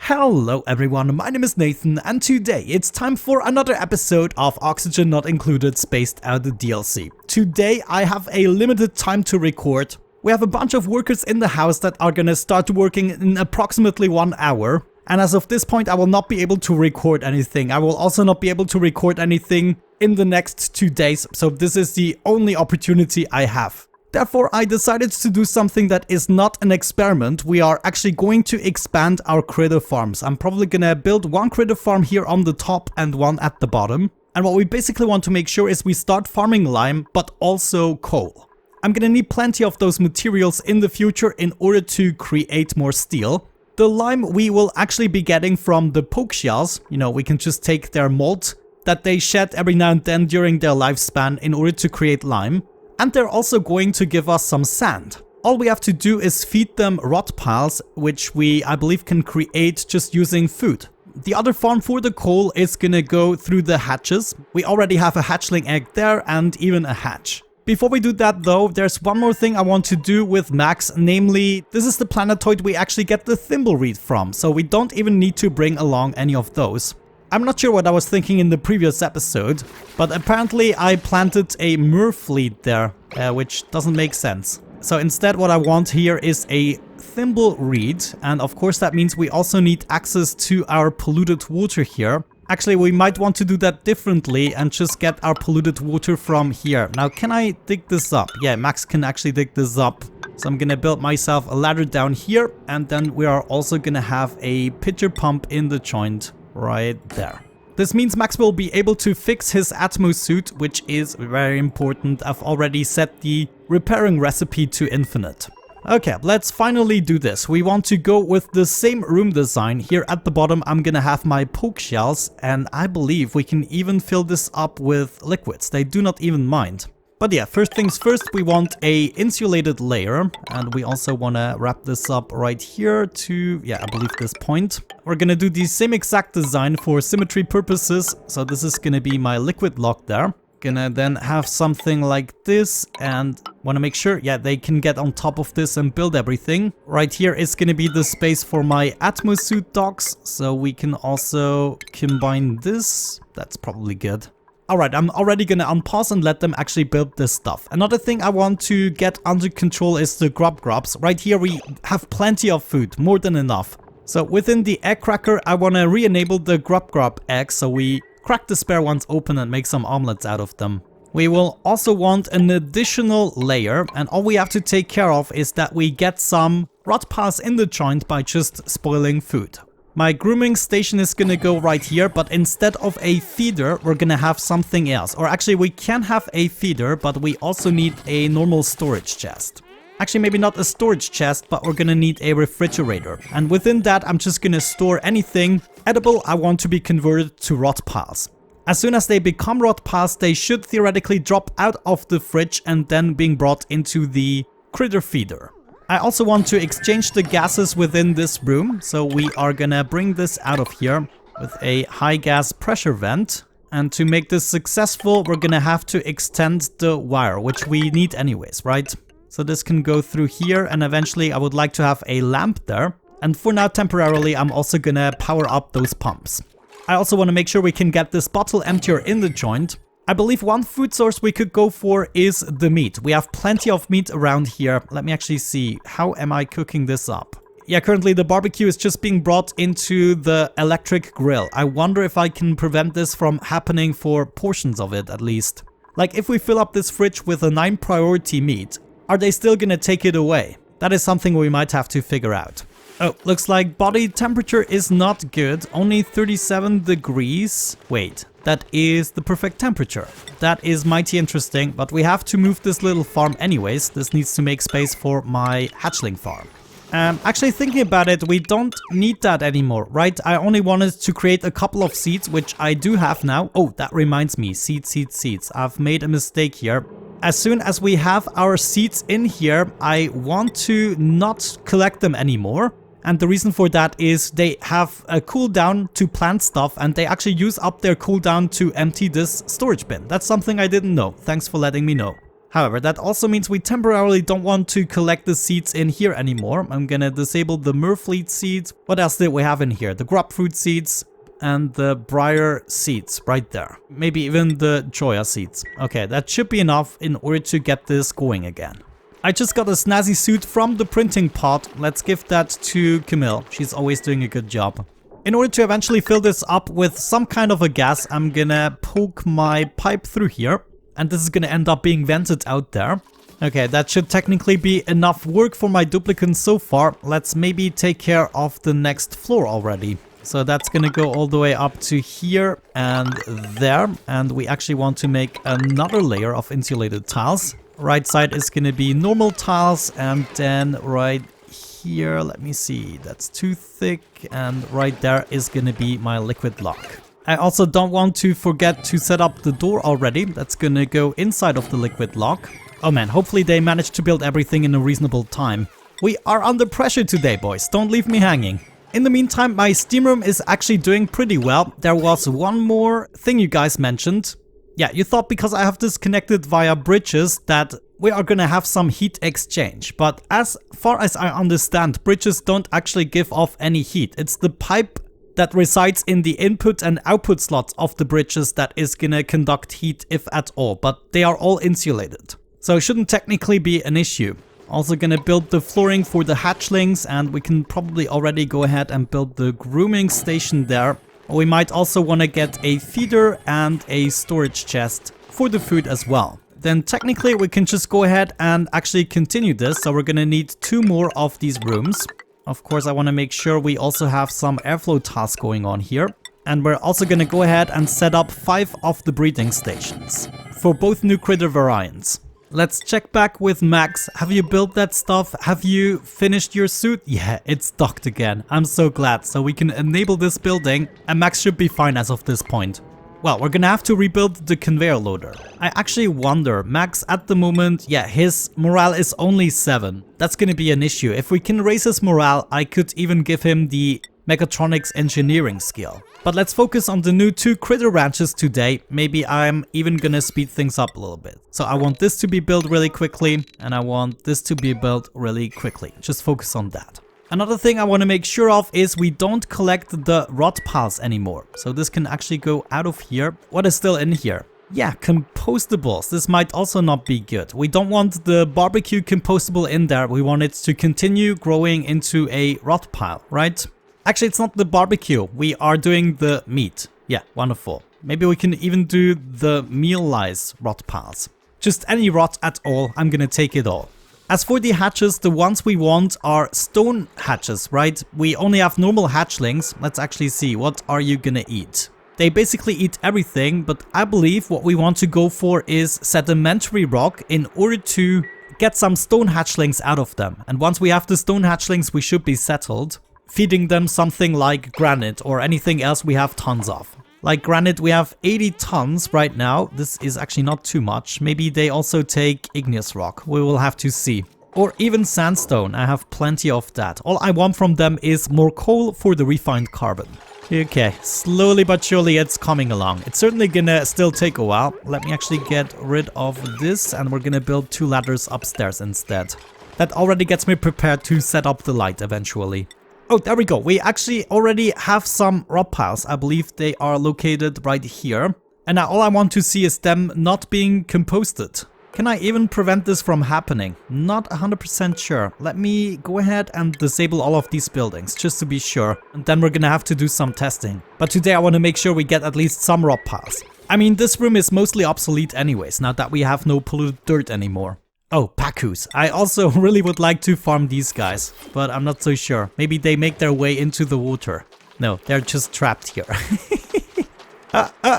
Hello everyone, my name is Nathan and today it's time for another episode of Oxygen Not Included Spaced Out DLC. Today I have a limited time to record. We have a bunch of workers in the house that are gonna start working in approximately 1 hour. And as of this point I will not be able to record anything. I will also not be able to record anything in the next 2 days, so this is the only opportunity I have. Therefore, I decided to do something that is not an experiment. We are actually going to expand our critter farms. I'm probably gonna build one critter farm here on the top and one at the bottom. And what we basically want to make sure is we start farming lime, but also coal. I'm gonna need plenty of those materials in the future in order to create more steel. The lime we will actually be getting from the poke shells. You know, we can just take their mold that they shed every now and then during their lifespan in order to create lime. And they're also going to give us some sand. All we have to do is feed them rot piles, which we, I believe, can create just using food. The other farm for the coal is gonna go through the hatches. We already have a hatchling egg there and even a hatch. Before we do that though, there's one more thing I want to do with Max, namely, this is the planetoid we actually get the thimbleweed from, so we don't even need to bring along any of those. I'm not sure what I was thinking in the previous episode, but apparently I planted a Murfleet there, which doesn't make sense. So instead what I want here is a thimbleweed, and of course that means we also need access to our polluted water here. Actually, we might want to do that differently and just get our polluted water from here. Now, can I dig this up? Yeah, Max can actually dig this up. So I'm gonna build myself a ladder down here, and then we are also gonna have a pitcher pump in the joint right there. This means Max will be able to fix his Atmo suit, which is very important. I've already set the repairing recipe to infinite. Okay, let's finally do this. We want to go with the same room design. Here at the bottom I'm gonna have my poke shells, and I believe we can even fill this up with liquids. They do not even mind. But yeah, first things first, we want a insulated layer, and we also want to wrap this up right here to, yeah, I believe this point. We're gonna do the same exact design for symmetry purposes, so this is gonna be my liquid lock there. Gonna then have something like this, and want to make sure, yeah, they can get on top of this and build everything. Right here is gonna be the space for my Atmosuit docks, so we can also combine this. That's probably good. Alright, I'm already gonna unpause and let them actually build this stuff. Another thing I want to get under control is the grubs. Right here we have plenty of food, more than enough. So within the egg cracker, I want to re-enable the grub eggs, so we crack the spare ones open and make some omelets out of them. We will also want an additional layer, and all we have to take care of is that we get some rot piles in the joint by just spoiling food. My grooming station is gonna go right here, but instead of a feeder, we're gonna have something else. Or actually, we can have a feeder, but we also need a normal storage chest. Actually, maybe not a storage chest, but we're gonna need a refrigerator. And within that, I'm just gonna store anything edible I want to be converted to rot piles. As soon as they become rot piles, they should theoretically drop out of the fridge and then being brought into the critter feeder. I also want to exchange the gases within this room, so we are gonna bring this out of here with a high gas pressure vent. And to make this successful, we're gonna have to extend the wire, which we need anyways, right? So this can go through here, and eventually I would like to have a lamp there. And for now, temporarily, I'm also gonna power up those pumps. I also want to make sure we can get this bottle emptier in the joint. I believe one food source we could go for is the meat. We have plenty of meat around here. Let me actually see. How am I cooking this up? Yeah, currently the barbecue is just being brought into the electric grill. I wonder if I can prevent this from happening for portions of it at least. Like if we fill up this fridge with a 9 priority meat, are they still gonna take it away? That is something we might have to figure out. Oh, looks like body temperature is not good. Only 37 degrees. Wait. That is the perfect temperature. That is mighty interesting, but we have to move this little farm anyways. This needs to make space for my hatchling farm. Actually thinking about it, we don't need that anymore, right? I only wanted to create a couple of seeds, which I do have now. Oh, that reminds me, seeds. I've made a mistake here. As soon as we have our seeds in here, I want to not collect them anymore. And the reason for that is they have a cooldown to plant stuff, and they actually use up their cooldown to empty this storage bin. That's something I didn't know. Thanks for letting me know. However, that also means we temporarily don't want to collect the seeds in here anymore. I'm gonna disable the Murfleet seeds. What else did we have in here? The Grub fruit seeds and the Briar seeds right there. Maybe even the Joya seeds. Okay, that should be enough in order to get this going again. I just got a snazzy suit from the printing pot. Let's give that to Camille. She's always doing a good job. In order to eventually fill this up with some kind of a gas, I'm gonna poke my pipe through here. And this is gonna end up being vented out there. Okay, that should technically be enough work for my duplicants so far. Let's maybe take care of the next floor already. So that's gonna go all the way up to here and there. And we actually want to make another layer of insulated tiles. Right side is gonna be normal tiles, and then right here, let me see, that's too thick. And right there is gonna be my liquid lock. I also don't want to forget to set up the door already. That's gonna go inside of the liquid lock. Oh man, hopefully they managed to build everything in a reasonable time. We are under pressure today, boys. Don't leave me hanging. In the meantime, my steam room is actually doing pretty well. There was one more thing you guys mentioned. Yeah, you thought because I have this connected via bridges that we are gonna have some heat exchange. But as far as I understand, bridges don't actually give off any heat. It's the pipe that resides in the input and output slots of the bridges that is gonna conduct heat, if at all, but they are all insulated. So it shouldn't technically be an issue. Also gonna build the flooring for the hatchlings, and we can probably already go ahead and build the grooming station there. We might also wanna get a feeder and a storage chest for the food as well. Then technically we can just go ahead and actually continue this, so we're gonna need 2 more of these rooms. Of course, I want to make sure we also have some airflow tasks going on here. And we're also going to go ahead and set up 5 of the breeding stations for both new critter variants. Let's check back with Max. Have you built that stuff? Have you finished your suit? Yeah, it's docked again. I'm so glad. So we can enable this building and Max should be fine as of this point. Well, we're gonna have to rebuild the conveyor loader. I actually wonder, Max at the moment, yeah, his morale is only 7. That's gonna be an issue. If we can raise his morale, I could even give him the mechatronics engineering skill. But let's focus on the new 2 critter ranches today. Maybe I'm even gonna speed things up a little bit. So I want this to be built really quickly, and I want this to be built really quickly. Just focus on that. Another thing I want to make sure of is we don't collect the rot piles anymore. So this can actually go out of here. What is still in here? Yeah, compostables. This might also not be good. We don't want the barbecue compostable in there. We want it to continue growing into a rot pile, right? Actually, it's not the barbecue. We are doing the meat. Yeah, wonderful. Maybe we can even do the meal-wise rot piles. Just any rot at all. I'm gonna take it all. As for the hatches, the ones we want are stone hatches, right? We only have normal hatchlings. Let's actually see, what are you gonna eat? They basically eat everything, but I believe what we want to go for is sedimentary rock in order to get some stone hatchlings out of them. And once we have the stone hatchlings, we should be settled, feeding them something like granite or anything else we have tons of. Like granite, we have 80 tons right now. This is actually not too much. Maybe they also take igneous rock. We will have to see. Or even sandstone. I have plenty of that. All I want from them is more coal for the refined carbon. Okay, slowly but surely it's coming along. It's certainly gonna still take a while. Let me actually get rid of this, and we're gonna build 2 ladders upstairs instead. That already gets me prepared to set up the light eventually. Oh, there we go. We actually already have some rot piles. I believe they are located right here. And now all I want to see is them not being composted. Can I even prevent this from happening? Not 100% sure. Let me go ahead and disable all of these buildings just to be sure. And then we're gonna have to do some testing. But today I want to make sure we get at least some rot piles. I mean, this room is mostly obsolete anyways, now that we have no polluted dirt anymore. Oh, Pacus. I also really would like to farm these guys, but I'm not so sure. Maybe they make their way into the water. No, they're just trapped here.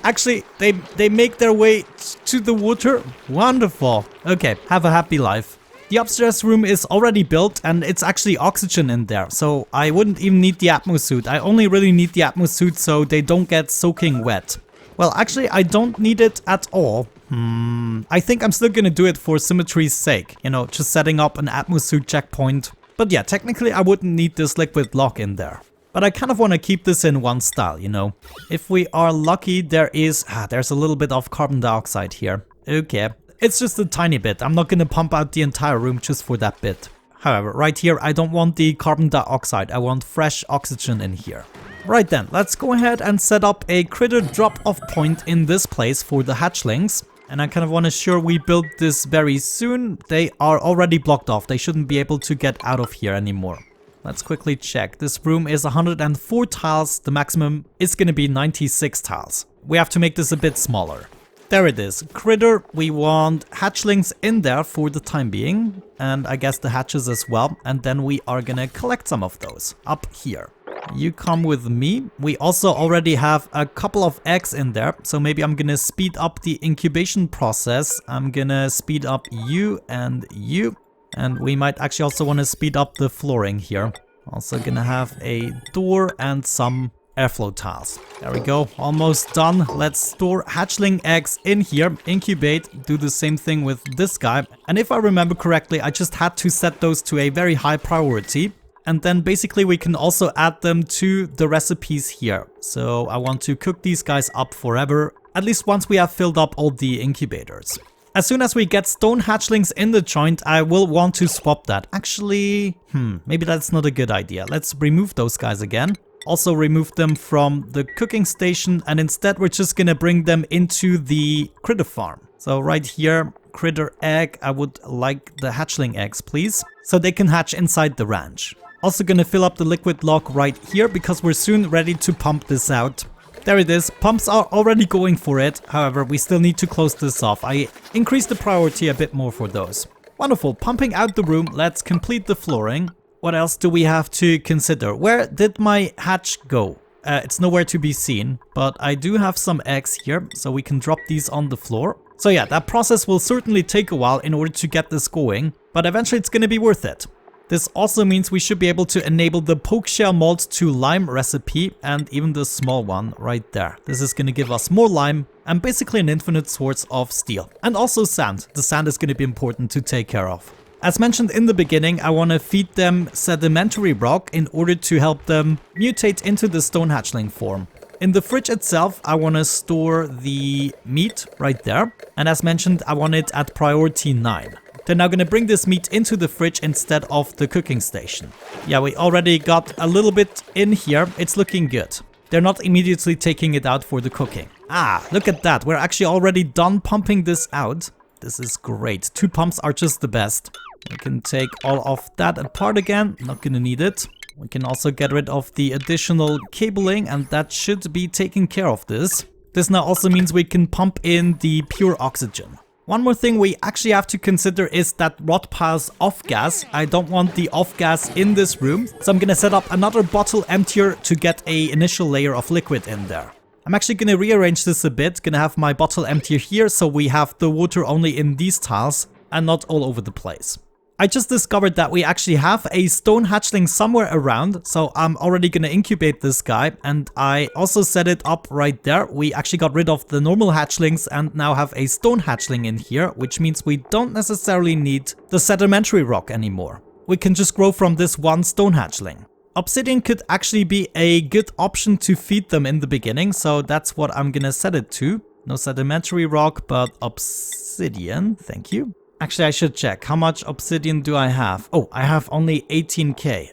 Actually, they make their way to the water. Wonderful. Okay, have a happy life. The upstairs room is already built and it's actually oxygen in there, so I wouldn't even need the atmosuit. I only really need the atmosuit so they don't get soaking wet. Well, actually, I don't need it at all. I think I'm still gonna do it for symmetry's sake. You know, just setting up an atmosuit checkpoint. But yeah, technically I wouldn't need this liquid lock in there. But I kind of want to keep this in one style, you know. If we are lucky, there's a little bit of carbon dioxide here. Okay. It's just a tiny bit. I'm not gonna pump out the entire room just for that bit. However, right here, I don't want the carbon dioxide. I want fresh oxygen in here. Right then, let's go ahead and set up a critter drop-off point in this place for the hatchlings. And I kind of want to ensure we build this very soon. They are already blocked off. They shouldn't be able to get out of here anymore. Let's quickly check. This room is 104 tiles. The maximum is going to be 96 tiles. We have to make this a bit smaller. There it is. Critter, we want hatchlings in there for the time being. And I guess the hatches as well. And then we are going to collect some of those up here. You come with me. We also already have a couple of eggs in there. So maybe I'm going to speed up the incubation process. I'm going to speed up you and you. And we might actually also want to speed up the flooring here. Also going to have a door and some airflow tiles. There we go, almost done. Let's store hatchling eggs in here, incubate, do the same thing with this guy. And if I remember correctly, I just had to set those to a very high priority. And then basically we can also add them to the recipes here. So I want to cook these guys up forever, at least once we have filled up all the incubators. As soon as we get stone hatchlings in the joint, I will want to swap that. Actually, maybe that's not a good idea. Let's remove those guys again. Also remove them from the cooking station, and instead we're just gonna bring them into the critter farm. So right here, critter egg, I would like the hatchling eggs, please, so they can hatch inside the ranch. Also gonna fill up the liquid log right here because we're soon ready to pump this out. There it is, pumps are already going for it. However, we still need to close this off. I increased the priority a bit more for those. Wonderful, pumping out the room, let's complete the flooring. What else do we have to consider? Where did my hatch go? It's nowhere to be seen, but I do have some eggs here, so we can drop these on the floor. So yeah, that process will certainly take a while in order to get this going, but eventually it's going to be worth it. This also means we should be able to enable the poke shell mold to lime recipe and even the small one right there. This is going to give us more lime and basically an infinite source of steel. And also sand. The sand is going to be important to take care of. As mentioned in the beginning, I want to feed them sedimentary rock in order to help them mutate into the stone hatchling form. In the fridge itself, I want to store the meat right there. And as mentioned, I want it at priority 9. They're now going to bring this meat into the fridge instead of the cooking station. Yeah, we already got a little bit in here. It's looking good. They're not immediately taking it out for the cooking. Ah, look at that. We're actually already done pumping this out. This is great. 2 pumps are just the best. We can take all of that apart again. Not gonna need it. We can also get rid of the additional cabling, and that should be taking care of this. This now also means we can pump in the pure oxygen. One more thing we actually have to consider is that rot pile's off gas. I don't want the off gas in this room, so I'm gonna set up another bottle emptier to get an initial layer of liquid in there. I'm actually gonna rearrange this a bit. Gonna have my bottle emptier here, so we have the water only in these tiles and not all over the place. I just discovered that we actually have a stone hatchling somewhere around, so I'm already gonna incubate this guy, and I also set it up right there. We actually got rid of the normal hatchlings and now have a stone hatchling in here, which means we don't necessarily need the sedimentary rock anymore. We can just grow from this one stone hatchling. Obsidian could actually be a good option to feed them in the beginning, so that's what I'm gonna set it to. No sedimentary rock, but obsidian, thank you. Actually, I should check. How much obsidian do I have? Oh, I have only 18k.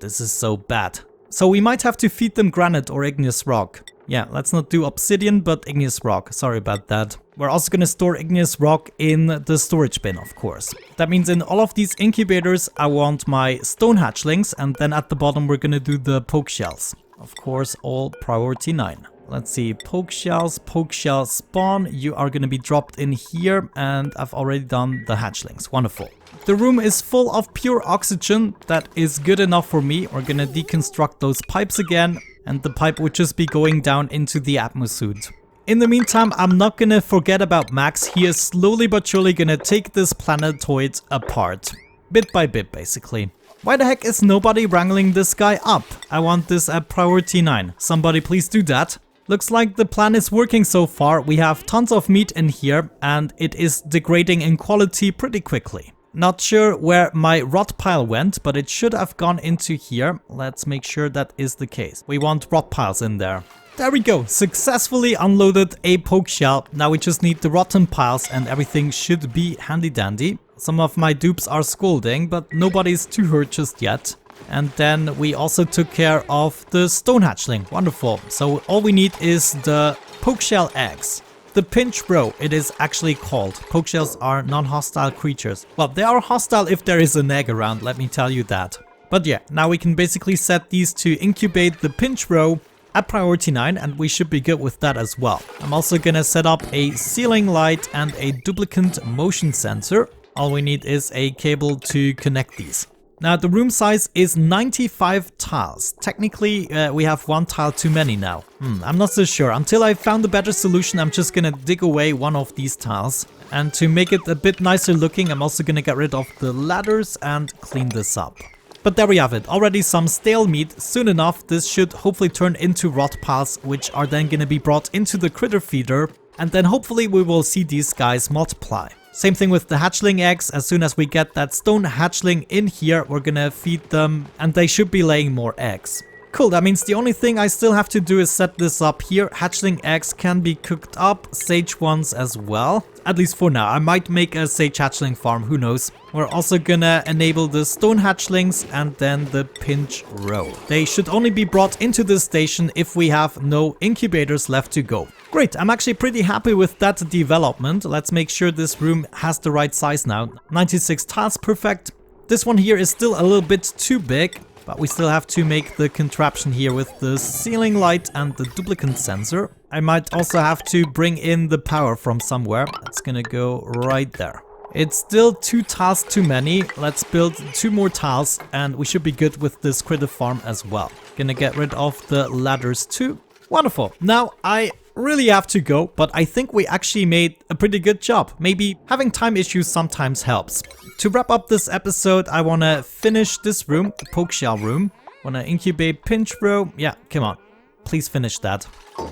This is so bad. So we might have to feed them granite or igneous rock. Yeah, let's not do obsidian, but igneous rock. Sorry about that. We're also going to store igneous rock in the storage bin, of course. That means in all of these incubators, I want my stone hatchlings, and then at the bottom, we're going to do the poke shells. Of course, all priority 9. Let's see, poke shell spawn. You are going to be dropped in here, and I've already done the hatchlings. Wonderful. The room is full of pure oxygen. That is good enough for me. We're going to deconstruct those pipes again, and the pipe would just be going down into the atmosuit. In the meantime, I'm not going to forget about Max. He is slowly but surely going to take this planetoid apart. Bit by bit, basically. Why the heck is nobody wrangling this guy up? I want this at priority 9. Somebody please do that. Looks like the plan is working so far. We have tons of meat in here and it is degrading in quality pretty quickly. Not sure where my rot pile went, but it should have gone into here. Let's make sure that is the case. We want rot piles in there. There we go, successfully unloaded a poke shell. Now we just need the rotten piles and everything should be handy dandy. Some of my dupes are scolding, but nobody's too hurt just yet. And then we also took care of the stone hatchling, wonderful. So all we need is the poke shell eggs. The pinch row, it is actually called. Poke shells are non-hostile creatures. Well, they are hostile if there is an egg around, let me tell you that. But yeah, now we can basically set these to incubate the pinch row at priority 9 and we should be good with that as well. I'm also gonna set up a ceiling light and a duplicant motion sensor. All we need is a cable to connect these. Now the room size is 95 tiles. Technically we have one tile too many now. I'm not so sure. Until I found a better solution, I'm just gonna dig away one of these tiles. And to make it a bit nicer looking, I'm also gonna get rid of the ladders and clean this up. But there we have it, already some stale meat. Soon enough this should hopefully turn into rot piles, which are then gonna be brought into the critter feeder, and then hopefully we will see these guys multiply. Same thing with the hatchling eggs. As soon as we get that stone hatchling in here, we're gonna feed them and they should be laying more eggs. Cool, that means the only thing I still have to do is set this up here. Hatchling eggs can be cooked up, sage ones as well. At least for now. I might make a sage hatchling farm, who knows. We're also gonna enable the stone hatchlings and then the pinch row. They should only be brought into this station if we have no incubators left to go. Great, I'm actually pretty happy with that development. Let's make sure this room has the right size now. 96 tiles, perfect. This one here is still a little bit too big. But we still have to make the contraption here with the ceiling light and the duplicant sensor. I might also have to bring in the power from somewhere. It's gonna go right there. It's still 2 tiles too many. Let's build 2 more tiles and we should be good with this critter farm as well. Gonna get rid of the ladders too. Wonderful. Now I really have to go, but I think we actually made a pretty good job. Maybe having time issues sometimes helps. To wrap up this episode, I want to finish this room, the poke shell room. Want to incubate pinch row. Yeah, come on. Please finish that.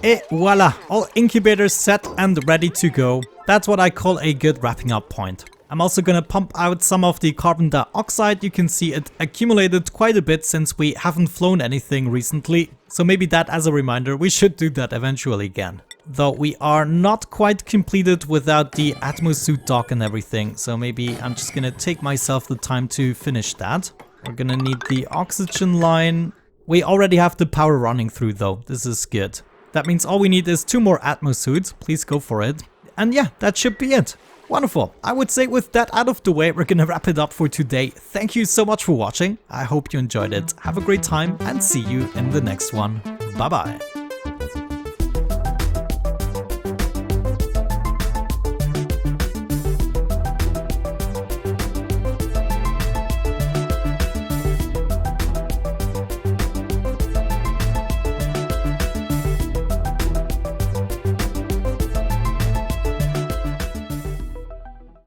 Et voila, all incubators set and ready to go. That's what I call a good wrapping up point. I'm also gonna pump out some of the carbon dioxide. You can see it accumulated quite a bit since we haven't flown anything recently. So maybe that as a reminder, we should do that eventually again. Though we are not quite completed without the atmosuit dock and everything. So maybe I'm just gonna take myself the time to finish that. We're gonna need the oxygen line. We already have the power running through though. This is good. That means all we need is 2 more atmosuits. Please go for it. And yeah, that should be it. Wonderful. I would say with that out of the way, we're gonna wrap it up for today. Thank you so much for watching. I hope you enjoyed it. Have a great time and see you in the next one. Bye bye.